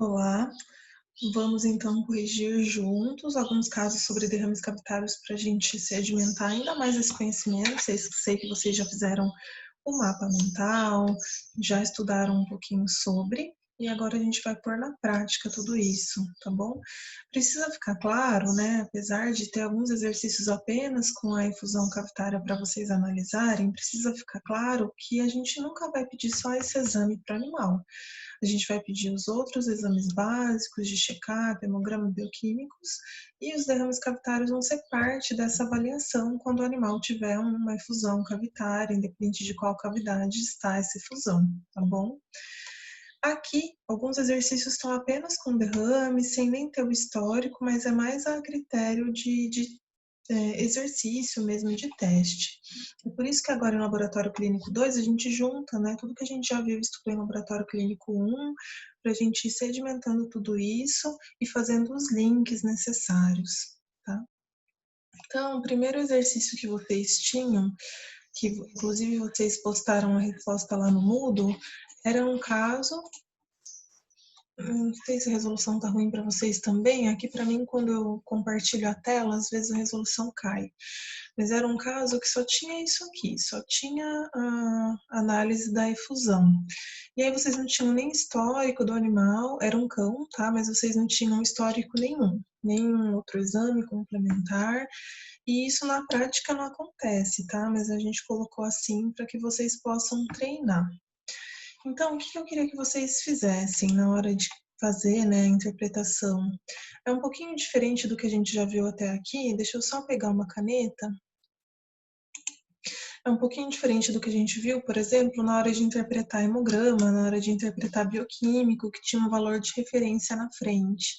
Olá, vamos então corrigir juntos alguns casos sobre derrames cavitários para a gente sedimentar ainda mais esse conhecimento. Sei que vocês já fizeram o mapa mental, já estudaram um pouquinho sobre, e agora a gente vai pôr na prática tudo isso, tá bom? Precisa ficar claro, né? Apesar de ter alguns exercícios apenas com a infusão cavitária para vocês analisarem, precisa ficar claro que a gente nunca vai pedir só esse exame para o animal. A gente vai pedir os outros exames básicos de check-up, hemograma bioquímicos, e os derrames cavitários vão ser parte dessa avaliação quando o animal tiver uma efusão cavitária, independente de qual cavidade está essa efusão, tá bom? Aqui, alguns exercícios estão apenas com derrame, sem nem ter o histórico, mas é mais a critério de exercício mesmo de teste. É por isso que agora em Laboratório Clínico 2 a gente junta, né, tudo que a gente já viu e estudou em Laboratório Clínico 1, para a gente ir sedimentando tudo isso e fazendo os links necessários, tá? Então, o primeiro exercício que vocês tinham, que inclusive vocês postaram a resposta lá no Moodle, era um caso. Não sei se a resolução tá ruim para vocês também. Aqui para mim, quando eu compartilho a tela, às vezes a resolução cai. Mas era um caso que só tinha isso aqui, só tinha a análise da efusão. E aí vocês não tinham nem histórico do animal, era um cão, tá? Mas vocês não tinham histórico nenhum outro exame complementar. E isso na prática não acontece, tá? Mas a gente colocou assim para que vocês possam treinar. Então, o que eu queria que vocês fizessem na hora de fazer, né, a interpretação? É um pouquinho diferente do que a gente já viu até aqui. Deixa eu só pegar uma caneta. É um pouquinho diferente do que a gente viu, por exemplo, na hora de interpretar hemograma, na hora de interpretar bioquímico, que tinha um valor de referência na frente.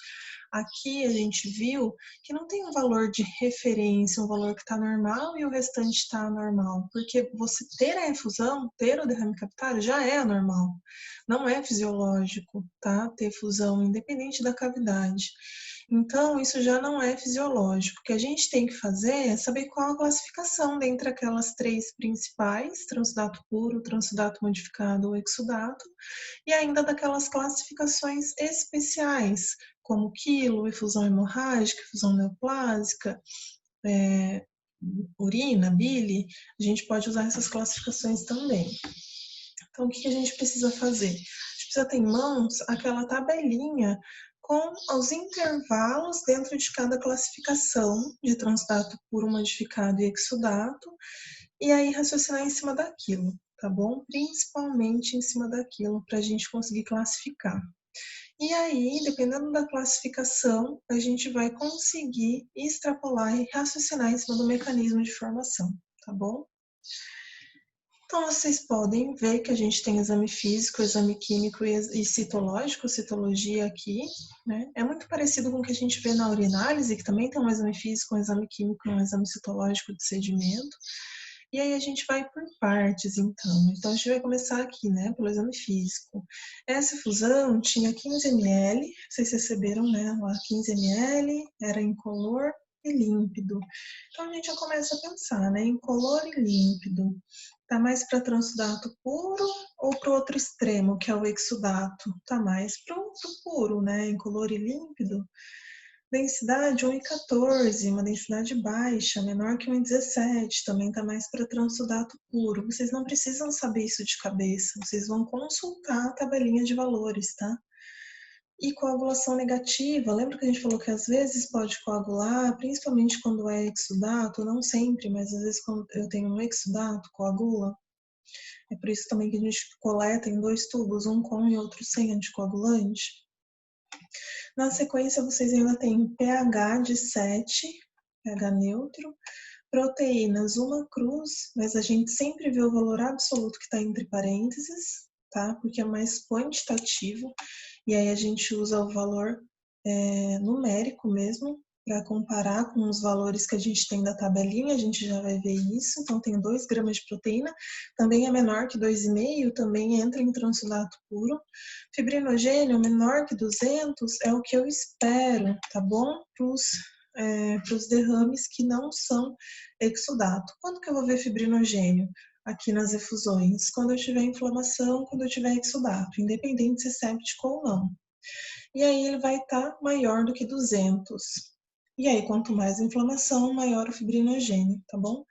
Aqui a gente viu que não tem um valor de referência, um valor que está normal e o restante está anormal, porque você ter a efusão, ter o derrame capitário já é anormal, não é fisiológico, tá? Ter efusão, independente da cavidade. Então, isso já não é fisiológico. O que a gente tem que fazer é saber qual a classificação dentre aquelas três principais, transudato puro, transudato modificado ou exudato, e ainda daquelas classificações especiais, como quilo, efusão hemorrágica, efusão neoplásica, urina, bile, a gente pode usar essas classificações também. Então, o que a gente precisa fazer? A gente precisa ter em mãos aquela tabelinha com os intervalos dentro de cada classificação de transudato puro, modificado e exudato, e aí raciocinar em cima daquilo, tá bom? Principalmente em cima daquilo, para a gente conseguir classificar. E aí, dependendo da classificação, a gente vai conseguir extrapolar e raciocinar em cima do mecanismo de formação, tá bom? Então, vocês podem ver que a gente tem exame físico, exame químico e citológico, citologia aqui, né? É muito parecido com o que a gente vê na urinálise, que também tem um exame físico, um exame químico e um exame citológico de sedimento. E aí a gente vai por partes, então. Então, a gente vai começar aqui, né, pelo exame físico. Essa fusão tinha 15 ml, vocês receberam, né, lá 15 ml, era incolor e límpido. Então, a gente já começa a pensar, né, incolor e límpido. Tá mais para transudato puro ou para o outro extremo, que é o exudato? Tá mais para o puro, né, incolor e límpido. Densidade 1,14, uma densidade baixa, menor que 1,17, também está mais para transudato puro. Vocês não precisam saber isso de cabeça, vocês vão consultar a tabelinha de valores, tá? E coagulação negativa, lembra que a gente falou que às vezes pode coagular, principalmente quando é exudato, não sempre, mas às vezes quando eu tenho um exudato, coagula. É por isso também que a gente coleta em 2 tubos, um com e outro sem anticoagulante. Na sequência, vocês ainda têm pH de 7, pH neutro, proteínas, uma cruz, mas a gente sempre vê o valor absoluto que está entre parênteses, tá? Porque é mais quantitativo, e aí a gente usa o valor numérico mesmo, para comparar com os valores que a gente tem da tabelinha, a gente já vai ver isso. Então, tem 2 gramas de proteína, também é menor que 2,5, também entra em transudato puro. Fibrinogênio menor que 200 é o que eu espero, tá bom? Para os derrames que não são exudato. Quando que eu vou ver fibrinogênio? Aqui nas efusões, quando eu tiver inflamação, quando eu tiver exudato, independente se é séptico ou não, E aí ele vai estar maior do que 200. E aí, quanto mais inflamação, maior o fibrinogênio, tá bom?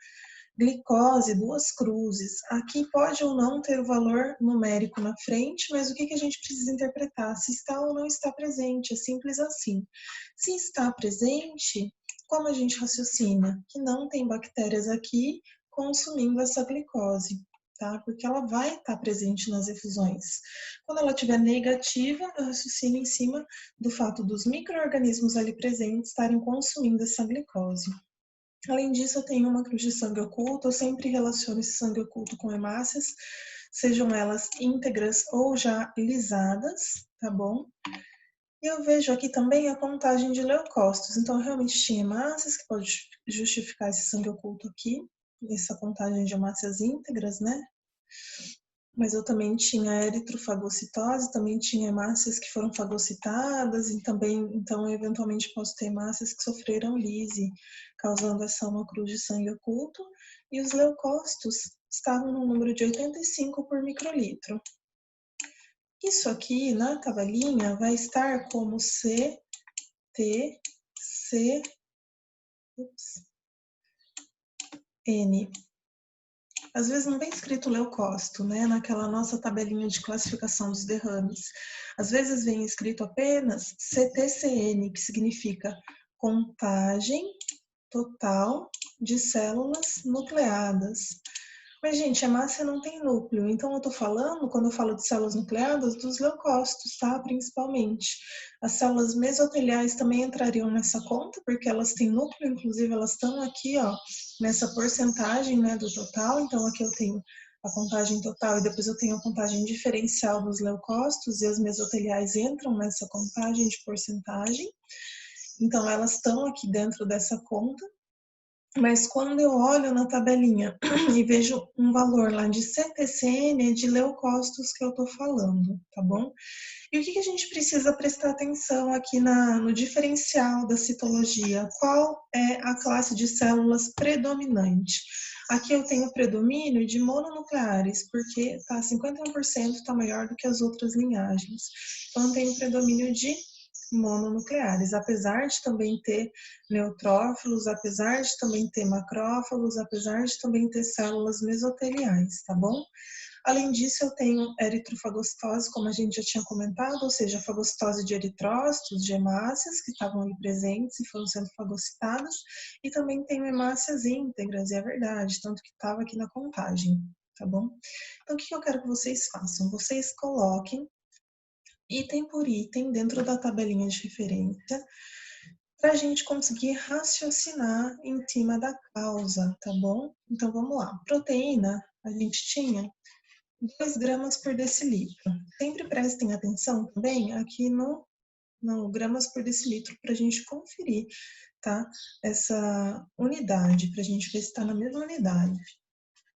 Glicose, 2 cruzes. Aqui pode ou não ter o valor numérico na frente, mas o que a gente precisa interpretar? Se está ou não está presente, é simples assim. Se está presente, como a gente raciocina? Que não tem bactérias aqui consumindo essa glicose, tá? Porque ela vai estar presente nas efusões. Quando ela estiver negativa, eu raciocino em cima do fato dos micro-organismos ali presentes estarem consumindo essa glicose. Além disso, eu tenho uma cruz de sangue oculto, eu sempre relaciono esse sangue oculto com hemácias, sejam elas íntegras ou já lisadas, tá bom? E eu vejo aqui também a contagem de leucócitos, então eu realmente tinha hemácias, que pode justificar esse sangue oculto aqui, essa contagem de hemácias íntegras, né? Mas eu também tinha eritrofagocitose, também tinha hemácias que foram fagocitadas e também, então, eventualmente posso ter hemácias que sofreram lise, causando essa uma cruz de sangue oculto. E os leucócitos estavam no número de 85 por microlitro. Isso aqui, na tabelinha, vai estar como CTCN. Às vezes não vem escrito leucócito, né, naquela nossa tabelinha de classificação dos derrames. Às vezes vem escrito apenas CTCN, que significa contagem total de células nucleadas. Mas, gente, a hemácia não tem núcleo, então eu tô falando, quando eu falo de células nucleadas, dos leucócitos, tá? Principalmente. As células mesoteliais também entrariam nessa conta, porque elas têm núcleo, inclusive elas estão aqui, ó, nessa porcentagem, né, do total. Então, aqui eu tenho a contagem total e depois eu tenho a contagem diferencial dos leucócitos e as mesoteliais entram nessa contagem de porcentagem. Então, elas estão aqui dentro dessa conta. Mas quando eu olho na tabelinha e vejo um valor lá de CTCN, é de leucócitos que eu tô falando, tá bom? E o que a gente precisa prestar atenção aqui no diferencial da citologia? Qual é a classe de células predominante? Aqui eu tenho predomínio de mononucleares, porque 51% está maior do que as outras linhagens. Então, eu tenho predomínio de mononucleares, apesar de também ter neutrófilos, apesar de também ter macrófagos, apesar de também ter células mesoteliais, tá bom? Além disso, eu tenho eritrofagocitose, como a gente já tinha comentado, ou seja, a fagocitose de eritrócitos, de hemácias, que estavam ali presentes e foram sendo fagocitadas, e também tenho hemácias íntegras, e é verdade, tanto que estava aqui na contagem, tá bom? Então, o que eu quero que vocês façam? Vocês coloquem item por item dentro da tabelinha de referência para a gente conseguir raciocinar em cima da causa, tá bom? Então vamos lá. Proteína, a gente tinha 2 gramas por decilitro. Sempre prestem atenção também aqui no gramas por decilitro para a gente conferir, tá? Essa unidade, para a gente ver se está na mesma unidade.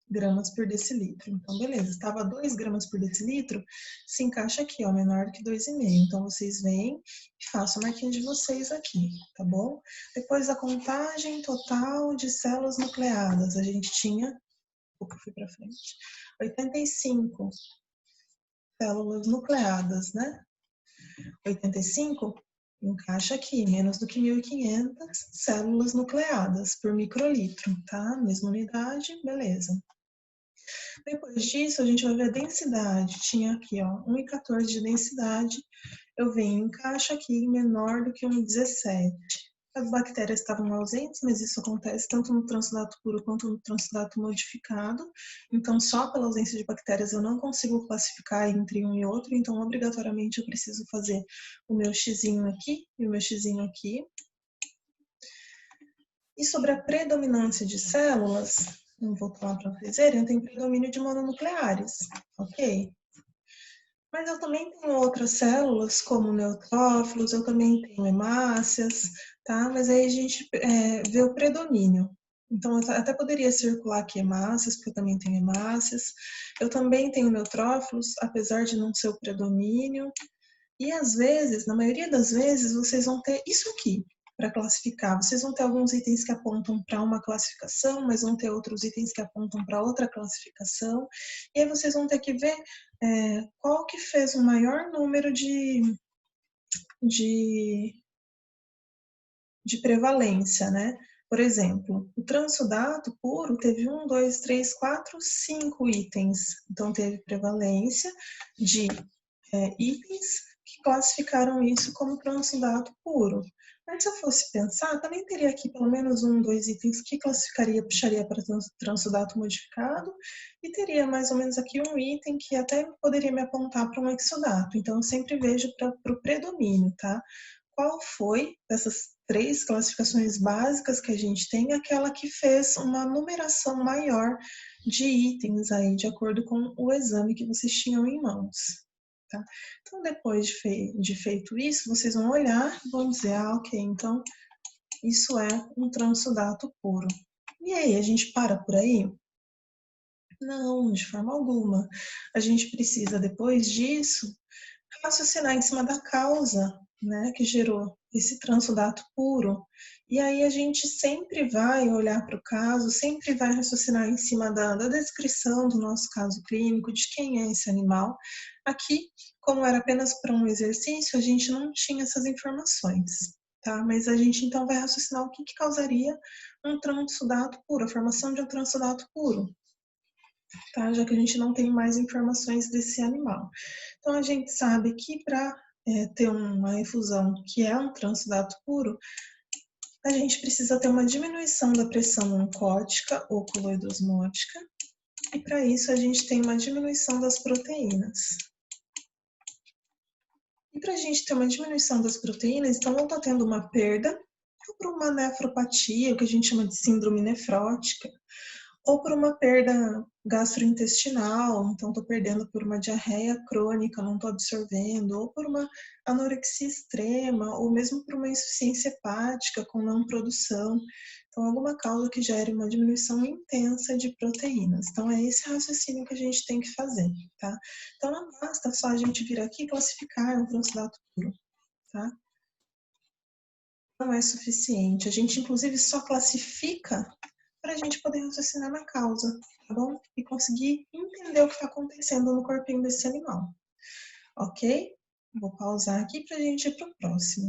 Gramas por decilitro. Então, beleza, estava 2 gramas por decilitro, se encaixa aqui, ó, menor do que 2,5. Então, vocês vêm e façam a marquinha de vocês aqui, tá bom? Depois, a contagem total de células nucleadas. A gente tinha, opa, fui para frente, 85 células nucleadas, né? 85 encaixa aqui, menos do que 1.500 células nucleadas por microlitro, tá? Mesma unidade, beleza. Depois disso, a gente vai ver a densidade. Tinha aqui, ó, 1,14 de densidade. Eu venho, encaixa aqui menor do que 1,17. As bactérias estavam ausentes, mas isso acontece tanto no transudato puro quanto no transudato modificado. Então, só pela ausência de bactérias eu não consigo classificar entre um e outro. Então, obrigatoriamente, eu preciso fazer o meu xizinho aqui e o meu xizinho aqui. E sobre a predominância de células, vou voltar lá para vocês verem, eu tenho predomínio de mononucleares, ok? Mas eu também tenho outras células, como neutrófilos, eu também tenho hemácias, tá? Mas aí a gente vê o predomínio. Então, eu até poderia circular aqui hemácias, porque eu também tenho hemácias. Eu também tenho neutrófilos, apesar de não ser o predomínio. E às vezes, na maioria das vezes, vocês vão ter isso aqui para classificar. Vocês vão ter alguns itens que apontam para uma classificação, mas vão ter outros itens que apontam para outra classificação. E aí vocês vão ter que ver qual que fez o maior número de prevalência, né? Por exemplo, o transudato puro teve 1, 2, 3, 4, 5 itens. Então, teve prevalência de itens que classificaram isso como transudato puro. Mas se eu fosse pensar, também teria aqui pelo menos 1, 2 itens que puxaria para transudato modificado, e teria mais ou menos aqui um item que até poderia me apontar para um exudato. Então, eu sempre vejo para o predomínio, tá? Qual foi dessas 3 classificações básicas que a gente tem, aquela que fez uma numeração maior de itens aí, de acordo com o exame que vocês tinham em mãos, tá? Então, depois de feito isso, vocês vão olhar e vão dizer, ok, então isso é um transudato puro. E aí, a gente para por aí? Não, de forma alguma. A gente precisa, depois disso, raciocinar em cima da causa, né, que gerou esse transudato puro. E aí a gente sempre vai olhar para o caso, sempre vai raciocinar em cima da descrição do nosso caso clínico, de quem é esse animal. Aqui, como era apenas para um exercício, a gente não tinha essas informações, tá? Mas a gente então vai raciocinar o que causaria um transudato puro, a formação de um transudato puro, tá? Já que a gente não tem mais informações desse animal. Então, a gente sabe que para ter uma efusão que é um transudato puro, a gente precisa ter uma diminuição da pressão oncótica ou coloidosmótica, e para isso a gente tem uma diminuição das proteínas. E para a gente ter uma diminuição das proteínas, então eu estou tendo uma perda, ou por uma nefropatia, o que a gente chama de síndrome nefrótica, ou por uma perda gastrointestinal, então estou perdendo por uma diarreia crônica, não estou absorvendo, ou por uma anorexia extrema, ou mesmo por uma insuficiência hepática com não produção. Então, alguma causa que gere uma diminuição intensa de proteínas. Então, é esse raciocínio que a gente tem que fazer, tá? Então, não basta só a gente vir aqui e classificar um transudato puro, tá? Não é suficiente. A gente, inclusive, só classifica para a gente poder raciocinar na causa, tá bom? E conseguir entender o que está acontecendo no corpinho desse animal, ok? Vou pausar aqui para a gente ir para o próximo.